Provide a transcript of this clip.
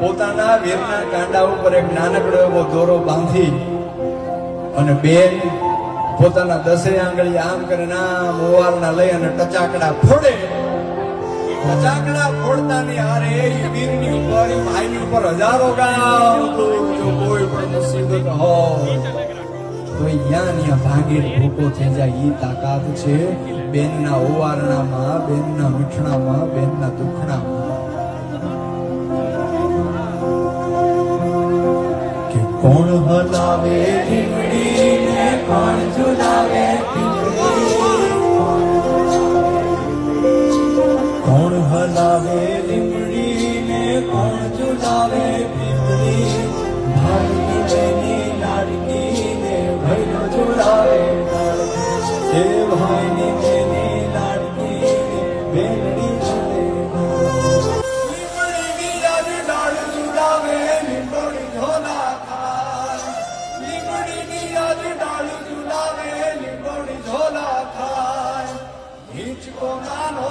પોતાના વેરના કાંડા ઉપર એક નાનકડો એવો દોરો બાંધી અને બેન પોતાના 10 આંગળી આમ કરીને આમ ઓવારના લઈ અને ટચાકડા ફોડે. ટચાકડા ફોડતાની હારે એ વીરની ઉપર ભાઈની ઉપર હજારો ગામ જો કોઈ પણ મુસીબત હોય તો અહીંયા ભાગી ભૂકો થઈ જાય. ઈ તાકાત છે બેનના ઓવારણામાં, બેનના મીઠણામાં, બેનના દુખણામાં. કે કોણ હલાવે લીમડીને, કોણ ઝુલાવે પીપળી, કોણ હલાવે લીમડીને, કોણ ઝુલાવે પીપળી, ભાઈની બેની લાડકીને ભૈલો ઝુલાવે એ ભાઈની બેની લાડકીને બેનડી ઝુલે. લીમડીની યાદ ડાળ ઝુલાવે લીંબોડી ઝોલા ખાય, લીમડીની યાદ ડાળ ઝુલાવે લીંબોડી ઝોલા ખાય. હિંચકો નાનો